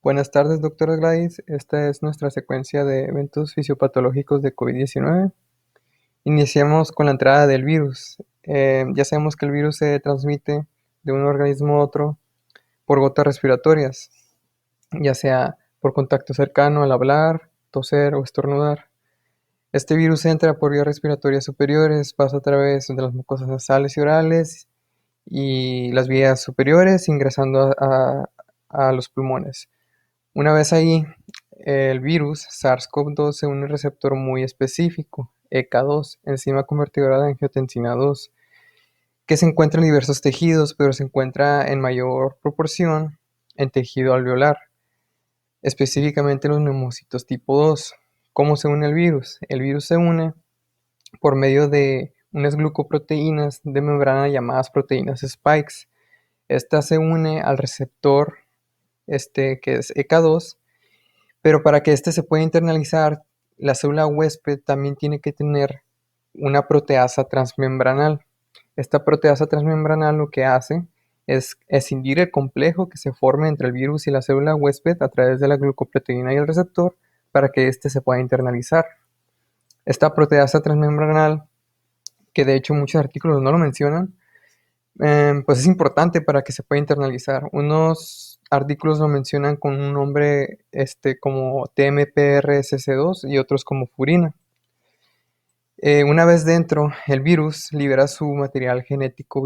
Buenas tardes, doctora Gladys. Esta es nuestra secuencia de eventos fisiopatológicos de COVID-19. Iniciamos con la entrada del virus. Ya sabemos que el virus se transmite de un organismo a otro por gotas respiratorias, ya sea por contacto cercano al hablar, toser o estornudar. Este virus entra por vías respiratorias superiores, pasa a través de las mucosas nasales y orales y las vías superiores, ingresando a los pulmones. Una vez ahí, el virus SARS-CoV-2 se une a un receptor muy específico, ECA2, enzima convertidora de angiotensina 2, que se encuentra en diversos tejidos, pero se encuentra en mayor proporción en tejido alveolar, específicamente los neumocitos tipo 2. ¿Cómo se une el virus? El virus se une por medio de unas glucoproteínas de membrana llamadas proteínas spikes. Esta se une al receptor que es ECA2. Pero para que este se pueda internalizar, la célula huésped también tiene que tener una proteasa transmembranal. Esta proteasa transmembranal lo que hace es escindir el complejo que se forme entre el virus y la célula huésped a través de la glucoproteína y el receptor para que éste se pueda internalizar. Esta proteasa transmembranal, que de hecho muchos artículos no lo mencionan, pues es importante para que se pueda internalizar. Unos artículos lo mencionan con un nombre como TMPRSC2 y otros como furina. Una vez dentro, el virus libera su material genético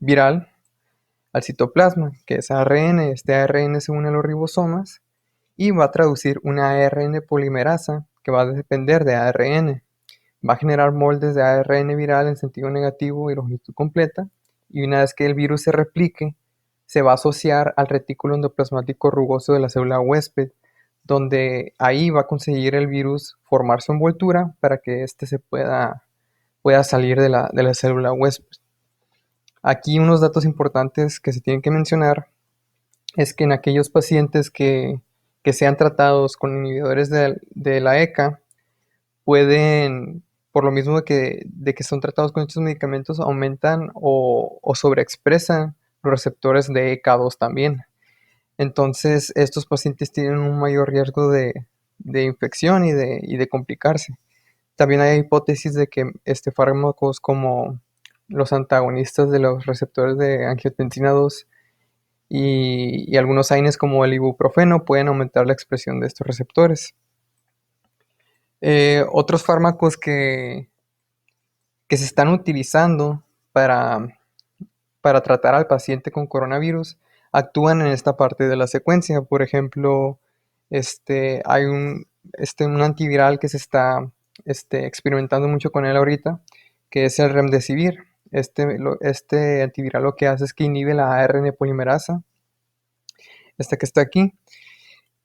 viral al citoplasma, que es ARN. Este ARN se une a los ribosomas y va a traducir una ARN polimerasa que va a depender de ARN. Va a generar moldes de ARN viral en sentido negativo y longitud completa, y una vez que el virus se replique, se va a asociar al retículo endoplasmático rugoso de la célula huésped, donde ahí va a conseguir el virus formar su envoltura para que éste pueda salir de la célula huésped. Aquí unos datos importantes que se tienen que mencionar es que en aquellos pacientes que sean tratados con inhibidores de la ECA, pueden, por lo mismo de que son tratados con estos medicamentos, aumentan o sobreexpresan los receptores de ECA2 también. Entonces, estos pacientes tienen un mayor riesgo de infección y de complicarse. También hay hipótesis de que fármacos como los antagonistas de los receptores de angiotensina 2 y algunos AINES como el ibuprofeno pueden aumentar la expresión de estos receptores. Otros fármacos que se están utilizando para tratar al paciente con coronavirus actúan en esta parte de la secuencia. Por ejemplo, hay un antiviral que se está experimentando mucho con él ahorita, que es el Remdesivir. Este antiviral lo que hace es que inhibe la ARN polimerasa, esta que está aquí,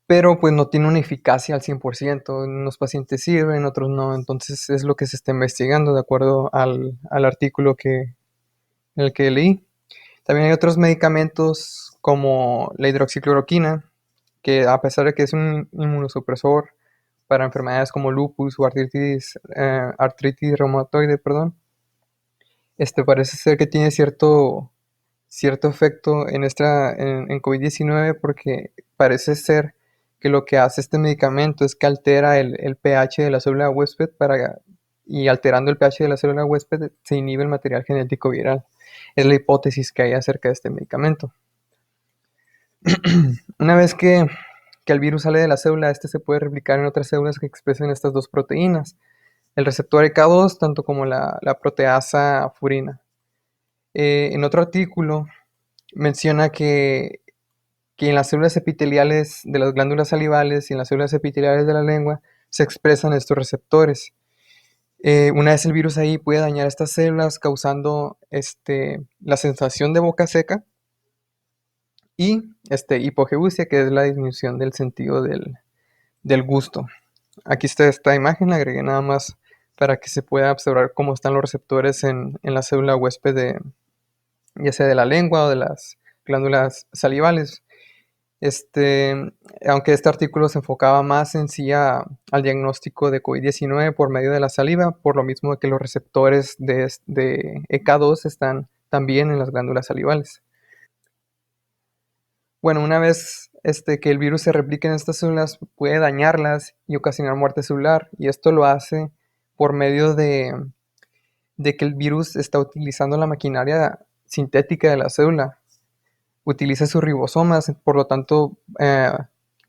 pero pues no tiene una eficacia al 100%. En unos pacientes sirve, en otros no. Entonces es lo que se está investigando de acuerdo al artículo en el que leí. También hay otros medicamentos como la hidroxicloroquina, que a pesar de que es un inmunosupresor para enfermedades como lupus o artritis reumatoide, perdón, parece ser que tiene cierto efecto en COVID-19, porque parece ser que lo que hace este medicamento es que altera el pH de la célula huésped y alterando el pH de la célula huésped se inhibe el material genético viral. Es la hipótesis que hay acerca de este medicamento. Una vez que el virus sale de la célula, se puede replicar en otras células que expresen estas dos proteínas, el receptor ECA2, tanto como la proteasa furina. En otro artículo menciona que en las células epiteliales de las glándulas salivales y en las células epiteliales de la lengua se expresan estos receptores. Una vez el virus ahí puede dañar estas células causando la sensación de boca seca y hipogeusia, que es la disminución del sentido del gusto. Aquí está esta imagen, la agregué nada más para que se pueda observar cómo están los receptores en la célula huésped ya sea de la lengua o de las glándulas salivales. Aunque este artículo se enfocaba más en sí al diagnóstico de COVID-19 por medio de la saliva, por lo mismo que los receptores de ECA2 están también en las glándulas salivales. Bueno, una vez que el virus se replique en estas células puede dañarlas y ocasionar muerte celular, y esto lo hace por medio de que el virus está utilizando la maquinaria sintética de la célula, utiliza sus ribosomas, por lo tanto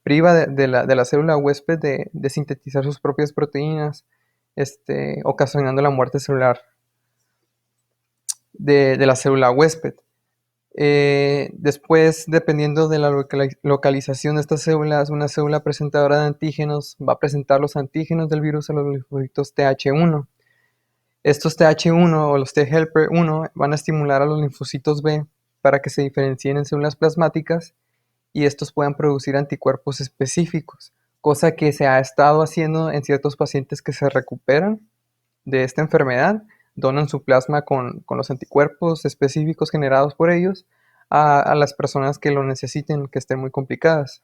priva de la célula huésped de sintetizar sus propias proteínas, ocasionando la muerte celular de la célula huésped. Después, dependiendo de la localización de estas células, una célula presentadora de antígenos va a presentar los antígenos del virus a los linfocitos Th1. Estos Th1 o los T-helper 1 van a estimular a los linfocitos B para que se diferencien en células plasmáticas y estos puedan producir anticuerpos específicos, cosa que se ha estado haciendo en ciertos pacientes que se recuperan de esta enfermedad, donan su plasma con los anticuerpos específicos generados por ellos a las personas que lo necesiten, que estén muy complicadas.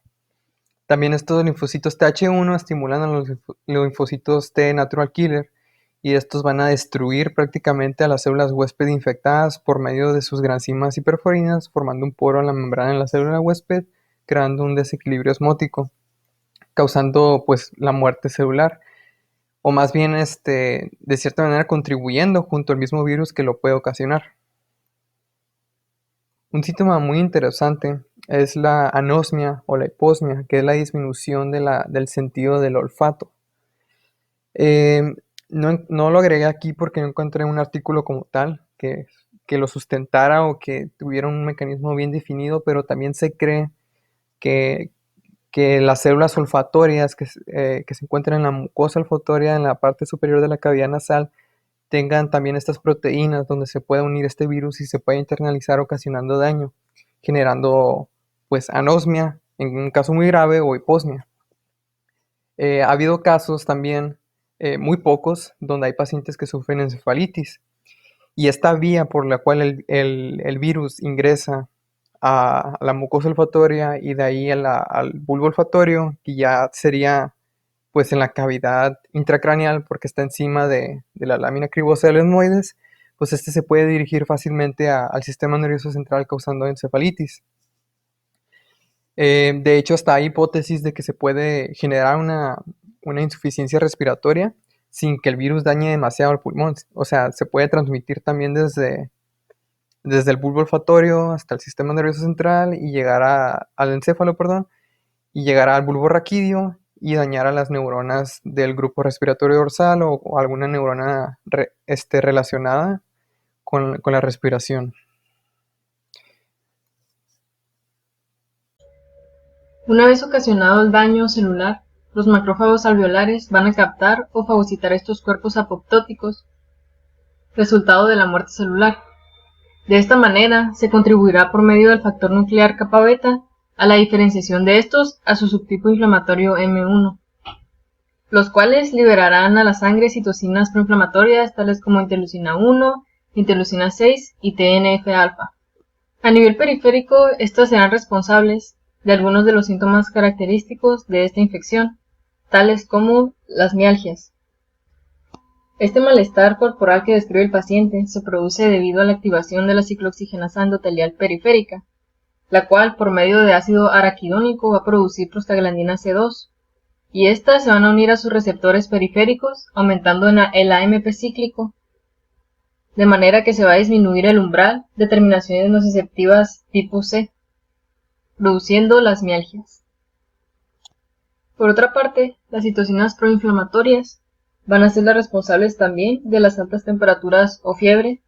También estos linfocitos Th1 estimulan a los linfocitos T natural killer, y estos van a destruir prácticamente a las células huésped infectadas por medio de sus granzimas hiperforinas, formando un poro en la membrana de la célula huésped, creando un desequilibrio osmótico, causando pues la muerte celular, o más bien de cierta manera contribuyendo junto al mismo virus que lo puede ocasionar. Un síntoma muy interesante es la anosmia o la hiposmia, que es la disminución del sentido del olfato. No lo agregué aquí porque no encontré un artículo como tal que lo sustentara o que tuviera un mecanismo bien definido, pero también se cree que, que las células olfatorias que se encuentran en la mucosa olfatoria, en la parte superior de la cavidad nasal, tengan también estas proteínas donde se puede unir este virus y se puede internalizar ocasionando daño, generando pues anosmia en un caso muy grave o hiposmia. Ha habido casos también, muy pocos, donde hay pacientes que sufren encefalitis, y esta vía por la cual el virus ingresa a la mucosa olfatoria y de ahí al bulbo olfatorio, que ya sería pues en la cavidad intracraneal porque está encima de la lámina cribosa del etmoides, pues se puede dirigir fácilmente al sistema nervioso central causando encefalitis. De hecho, hasta hay hipótesis de que se puede generar una insuficiencia respiratoria sin que el virus dañe demasiado el pulmón. O sea, se puede transmitir también desde el bulbo olfatorio hasta el sistema nervioso central y llegar al encéfalo, perdón, y llegar al bulbo raquídeo y dañar a las neuronas del grupo respiratorio dorsal o alguna neurona relacionada con la respiración. Una vez ocasionado el daño celular, los macrófagos alveolares van a captar o fagocitar estos cuerpos apoptóticos, resultado de la muerte celular. De esta manera, se contribuirá por medio del factor nuclear kappa beta a la diferenciación de estos a su subtipo inflamatorio M1, los cuales liberarán a la sangre citocinas proinflamatorias tales como interleucina 1, interleucina 6 y TNF-alfa. A nivel periférico, estas serán responsables de algunos de los síntomas característicos de esta infección, tales como las mialgias. Este malestar corporal que describe el paciente se produce debido a la activación de la ciclooxigenasa endotelial periférica, la cual por medio de ácido araquidónico va a producir prostaglandina C2, y estas se van a unir a sus receptores periféricos, aumentando el AMP cíclico, de manera que se va a disminuir el umbral de terminaciones nociceptivas tipo C, produciendo las mialgias. Por otra parte, las citocinas proinflamatorias van a ser las responsables también de las altas temperaturas o fiebre,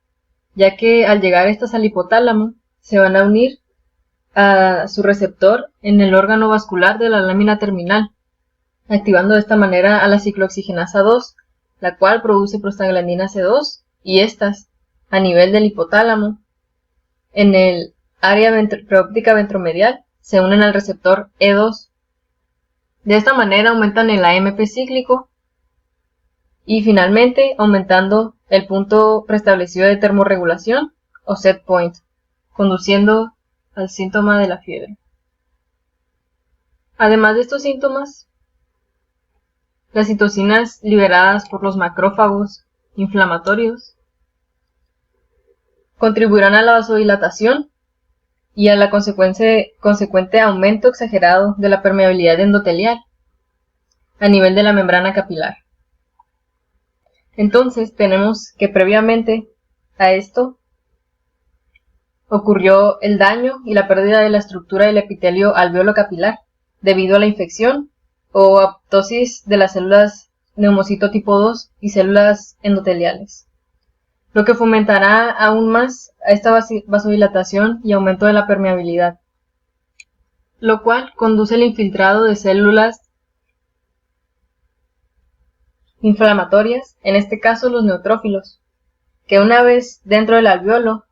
ya que al llegar estas al hipotálamo se van a unir a su receptor en el órgano vascular de la lámina terminal, activando de esta manera a la ciclooxigenasa 2, la cual produce prostaglandina C2, y estas, a nivel del hipotálamo, en el área preóptica ventromedial, se unen al receptor E2. De esta manera aumentan el AMP cíclico y finalmente aumentando el punto preestablecido de termorregulación o set point, conduciendo al síntoma de la fiebre. Además de estos síntomas, las citocinas liberadas por los macrófagos inflamatorios contribuirán a la vasodilatación y a la consecuente aumento exagerado de la permeabilidad endotelial a nivel de la membrana capilar. Entonces tenemos que previamente a esto ocurrió el daño y la pérdida de la estructura del epitelio alveolo capilar debido a la infección o apoptosis de las células neumocito tipo 2 y células endoteliales, lo que fomentará aún más a esta vasodilatación y aumento de la permeabilidad, lo cual conduce al infiltrado de células inflamatorias, en este caso los neutrófilos, que una vez dentro del alveolo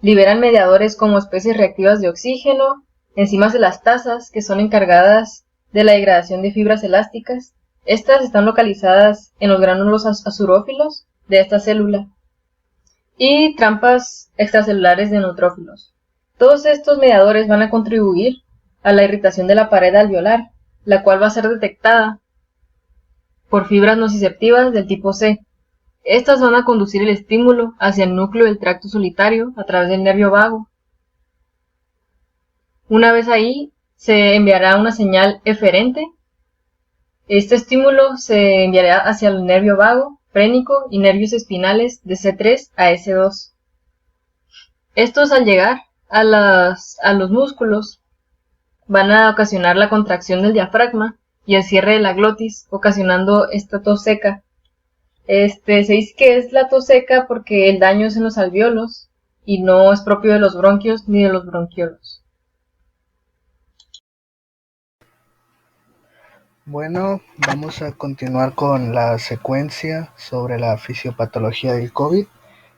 liberan mediadores como especies reactivas de oxígeno, enzimas elastasas que son encargadas de la degradación de fibras elásticas. Estas están localizadas en los gránulos azurófilos de esta célula y trampas extracelulares de neutrófilos. Todos estos mediadores van a contribuir a la irritación de la pared alveolar, la cual va a ser detectada por fibras nociceptivas del tipo C. Estas van a conducir el estímulo hacia el núcleo del tracto solitario a través del nervio vago. Una vez ahí, se enviará una señal eferente. Este estímulo se enviará hacia el nervio vago, frénico y nervios espinales de C3 a S2. Estos, al llegar a los músculos, van a ocasionar la contracción del diafragma y el cierre de la glotis, ocasionando esta tos seca. Se dice que es la tos seca porque el daño es en los alvéolos y no es propio de los bronquios ni de los bronquiolos. Bueno, vamos a continuar con la secuencia sobre la fisiopatología del COVID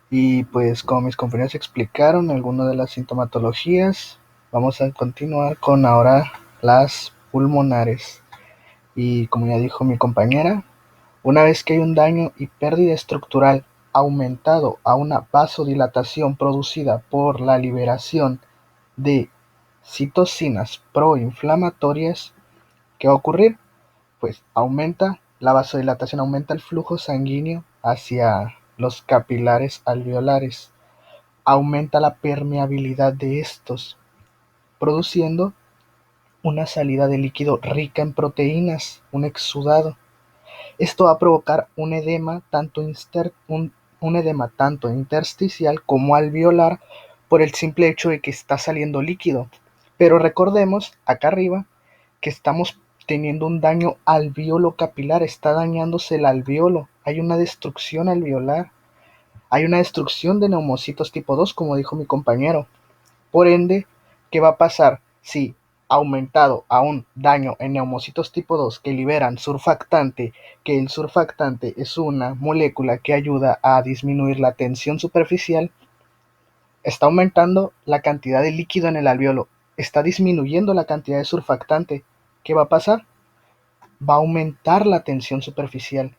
y pues como mis compañeros explicaron algunas de las sintomatologías, vamos a continuar con ahora las pulmonares. Y como ya dijo mi compañera, una vez que hay un daño y pérdida estructural aumentado a una vasodilatación producida por la liberación de citocinas proinflamatorias, ¿qué va a ocurrir? Pues aumenta la vasodilatación, aumenta el flujo sanguíneo hacia los capilares alveolares, aumenta la permeabilidad de estos, produciendo una salida de líquido rica en proteínas, un exudado. Esto va a provocar un edema tanto intersticial como alveolar por el simple hecho de que está saliendo líquido. Pero recordemos acá arriba que estamos teniendo un daño alveolo capilar, está dañándose el alveolo, hay una destrucción alveolar, hay una destrucción de neumocitos tipo 2, como dijo mi compañero. Por ende, ¿qué va a pasar si aumentado a un daño en neumocitos tipo 2 que liberan surfactante, que el surfactante es una molécula que ayuda a disminuir la tensión superficial? Está aumentando la cantidad de líquido en el alveolo, está disminuyendo la cantidad de surfactante. ¿Qué va a pasar? Va a aumentar la tensión superficial.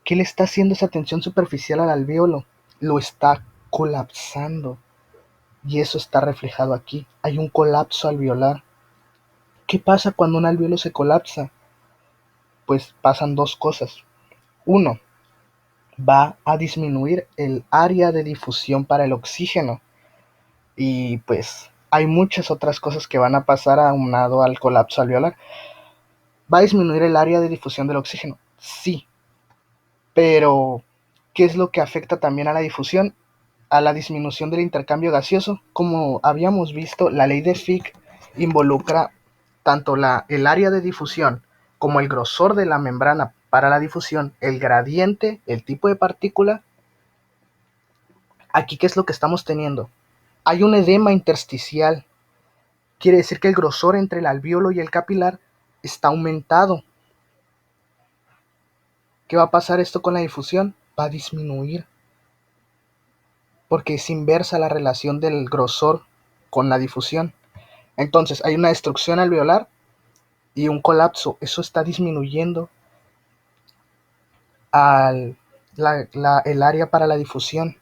¿Qué le está haciendo esa tensión superficial al alveolo? Lo está colapsando. Y eso está reflejado aquí. Hay un colapso alveolar. ¿Qué pasa cuando un alveolo se colapsa? Pues pasan dos cosas. Uno, va a disminuir el área de difusión para el oxígeno. Y pues hay muchas otras cosas que van a pasar aunado al colapso alveolar. ¿Va a disminuir el área de difusión del oxígeno? Sí. Pero, ¿qué es lo que afecta también a la difusión? A la disminución del intercambio gaseoso. Como habíamos visto, la ley de Fick involucra tanto el área de difusión como el grosor de la membrana para la difusión, el gradiente, el tipo de partícula. Aquí, ¿qué es lo que estamos teniendo? Hay un edema intersticial. Quiere decir que el grosor entre el alveolo y el capilar está aumentado. ¿Qué va a pasar esto con la difusión? Va a disminuir, porque es inversa la relación del grosor con la difusión. Entonces hay una destrucción alveolar y un colapso. Eso está disminuyendo el área para la difusión.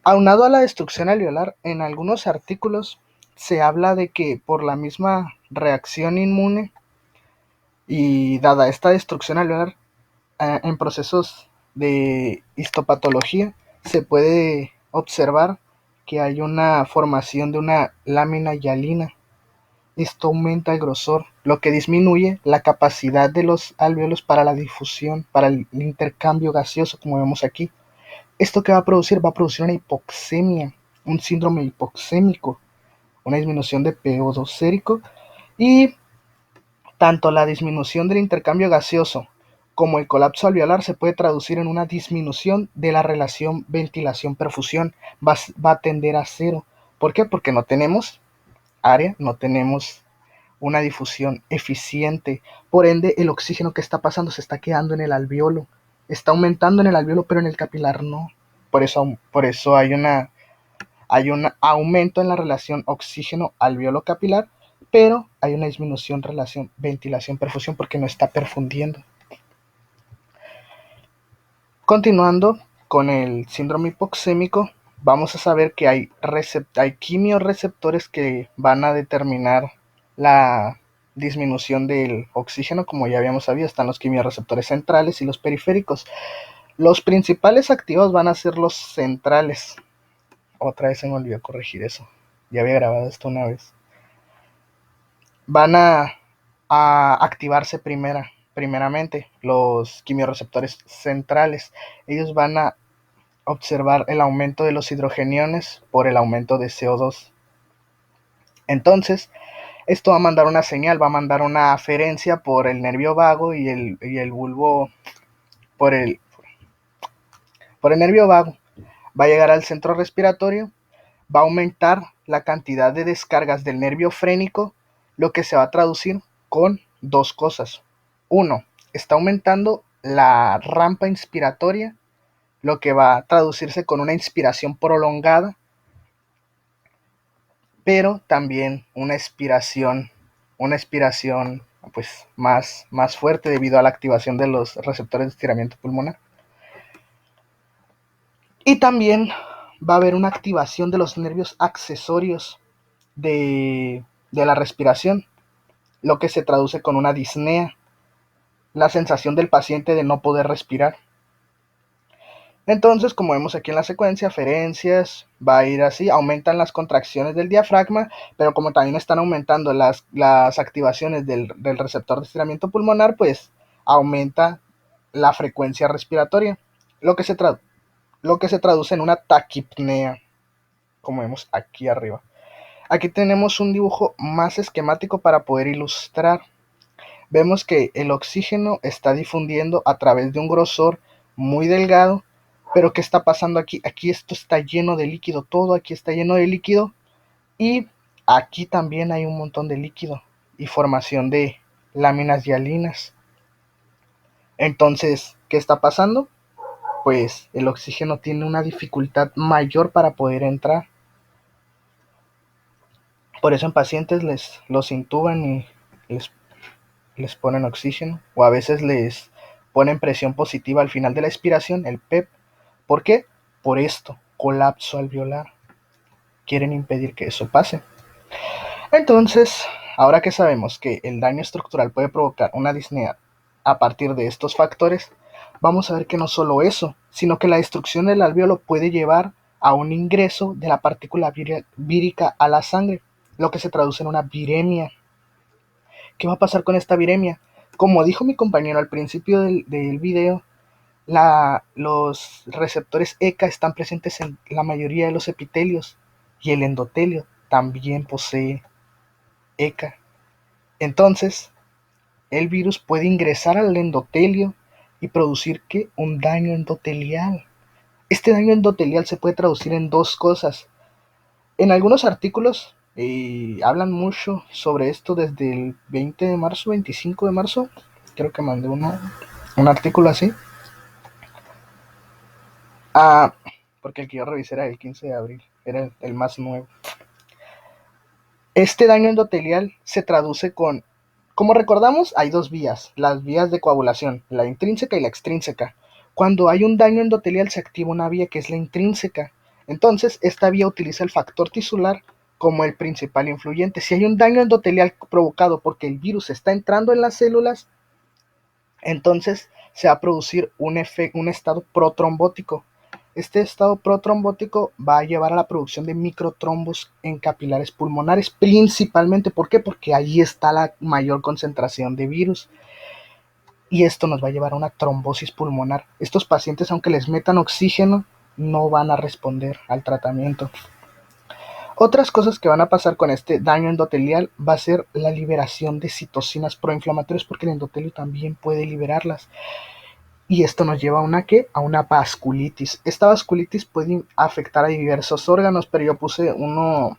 Aunado a la destrucción alveolar, en algunos artículos se habla de que por la misma reacción inmune y dada esta destrucción alveolar, en procesos de histopatología se puede observar que hay una formación de una lámina hialina. Esto aumenta el grosor, lo que disminuye la capacidad de los alvéolos para la difusión, para el intercambio gaseoso, como vemos aquí. ¿Esto qué va a producir? Va a producir una hipoxemia, un síndrome hipoxémico, una disminución de PO2 sérico, y tanto la disminución del intercambio gaseoso como el colapso alveolar se puede traducir en una disminución de la relación ventilación-perfusión. Va a tender a cero. ¿Por qué? Porque no tenemos área, no tenemos una difusión eficiente. Por ende, el oxígeno que está pasando se está quedando en el alveolo. Está aumentando en el alveolo, pero en el capilar no. Por eso hay un aumento en la relación oxígeno-alveolo capilar, pero hay una disminución en relación ventilación-perfusión porque no está perfundiendo. Continuando con el síndrome hipoxémico, vamos a saber que hay quimiorreceptores que van a determinar la disminución del oxígeno. Como ya habíamos sabido, están los quimiorreceptores centrales y los periféricos. Los principales activos van a ser los centrales. Otra vez se me olvidó corregir eso. Ya había grabado esto una vez. Van a activarse primeramente los quimiorreceptores centrales. Ellos van a observar el aumento de los hidrogeniones por el aumento de CO2. Entonces, esto va a mandar una señal, va a mandar una aferencia por el nervio vago y el bulbo por el nervio vago. Va a llegar al centro respiratorio, va a aumentar la cantidad de descargas del nervio frénico, lo que se va a traducir con dos cosas. Uno, está aumentando la rampa inspiratoria, lo que va a traducirse con una inspiración prolongada, pero también una expiración pues más fuerte debido a la activación de los receptores de estiramiento pulmonar. Y también va a haber una activación de los nervios accesorios de la respiración, lo que se traduce con una disnea, la sensación del paciente de no poder respirar. Entonces, como vemos aquí en la secuencia, aferencias, va a ir así, aumentan las contracciones del diafragma, pero como también están aumentando las activaciones del receptor de estiramiento pulmonar, pues aumenta la frecuencia respiratoria, lo que se traduce en una taquipnea, como vemos aquí arriba. Aquí tenemos un dibujo más esquemático para poder ilustrar. Vemos que el oxígeno está difundiendo a través de un grosor muy delgado, pero ¿qué está pasando aquí? Aquí esto está lleno de líquido, todo aquí está lleno de líquido, y aquí también hay un montón de líquido y formación de láminas hialinas. Entonces, ¿qué está pasando? Pues el oxígeno tiene una dificultad mayor para poder entrar. Por eso en pacientes los intuban y les ponen oxígeno, o a veces les ponen presión positiva al final de la expiración, el PEP. ¿Por qué? Por esto, colapso alveolar. Quieren impedir que eso pase. Entonces, ahora que sabemos que el daño estructural puede provocar una disnea a partir de estos factores, vamos a ver que no solo eso, sino que la destrucción del alvéolo puede llevar a un ingreso de la partícula vírica a la sangre, lo que se traduce en una viremia. ¿Qué va a pasar con esta viremia? Como dijo mi compañero al principio del video, los receptores ECA están presentes en la mayoría de los epitelios y el endotelio también posee ECA. Entonces, el virus puede ingresar al endotelio y producir un daño endotelial. Este daño endotelial se puede traducir en dos cosas. En algunos artículos hablan mucho sobre esto desde el 20 de marzo, 25 de marzo. Creo que mandé un artículo así. Porque el que yo revisé era el 15 de abril, era el más nuevo. Este daño endotelial se traduce con, como recordamos, hay dos vías, las vías de coagulación, la intrínseca y la extrínseca. Cuando hay un daño endotelial se activa una vía que es la intrínseca. Entonces, esta vía utiliza el factor tisular como el principal influyente. Si hay un daño endotelial provocado porque el virus está entrando en las células, entonces se va a producir un estado protrombótico. Este estado protrombótico va a llevar a la producción de microtrombos en capilares pulmonares, principalmente. ¿Por qué? Porque ahí está la mayor concentración de virus. Y esto nos va a llevar a una trombosis pulmonar. Estos pacientes, aunque les metan oxígeno, no van a responder al tratamiento. Otras cosas que van a pasar con este daño endotelial va a ser la liberación de citocinas proinflamatorias, porque el endotelio también puede liberarlas. Y esto nos lleva a una ¿qué? A una vasculitis. Esta vasculitis puede afectar a diversos órganos, pero yo puse uno,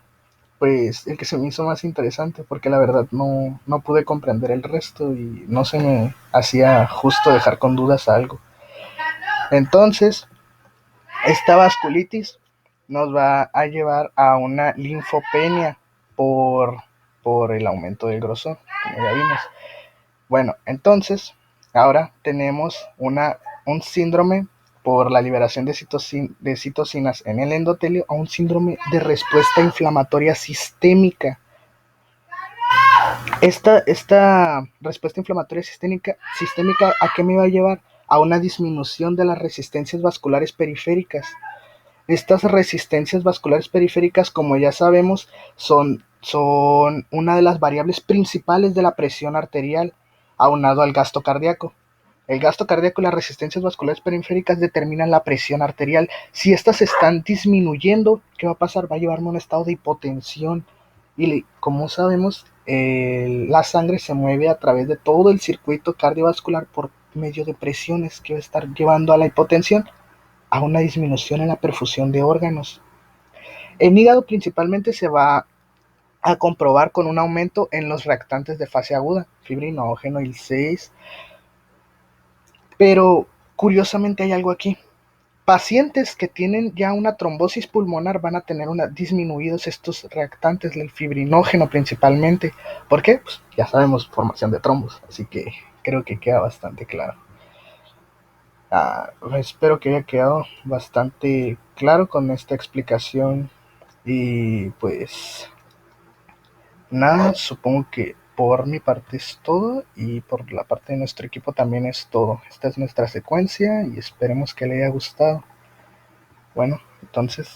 pues el que se me hizo más interesante, porque la verdad no pude comprender el resto y no se me hacía justo dejar con dudas algo. Entonces, esta vasculitis nos va a llevar a una linfopenia por el aumento del grosor, como ya vimos. Bueno, entonces, ahora tenemos un síndrome por la liberación de citocinas en el endotelio, a un síndrome de respuesta inflamatoria sistémica. Esta respuesta inflamatoria sistémica, ¿a qué me va a llevar? A una disminución de las resistencias vasculares periféricas. Estas resistencias vasculares periféricas, como ya sabemos, son una de las variables principales de la presión arterial, aunado al gasto cardíaco. El gasto cardíaco y las resistencias vasculares periféricas determinan la presión arterial. Si estas están disminuyendo, ¿qué va a pasar? Va a llevarme a un estado de hipotensión. Y como sabemos, la sangre se mueve a través de todo el circuito cardiovascular por medio de presiones que va a estar llevando a la hipotensión, a una disminución en la perfusión de órganos. El hígado principalmente se va a comprobar con un aumento en los reactantes de fase aguda, fibrinógeno, IL-6. Pero curiosamente hay algo aquí. Pacientes que tienen ya una trombosis pulmonar van a tener disminuidos estos reactantes, el fibrinógeno principalmente. ¿Por qué? Pues ya sabemos, formación de trombos, así que creo que queda bastante claro. Espero que haya quedado bastante claro con esta explicación. Y pues nada, supongo que por mi parte es todo y por la parte de nuestro equipo también es todo. Esta es nuestra secuencia y esperemos que le haya gustado. Bueno, entonces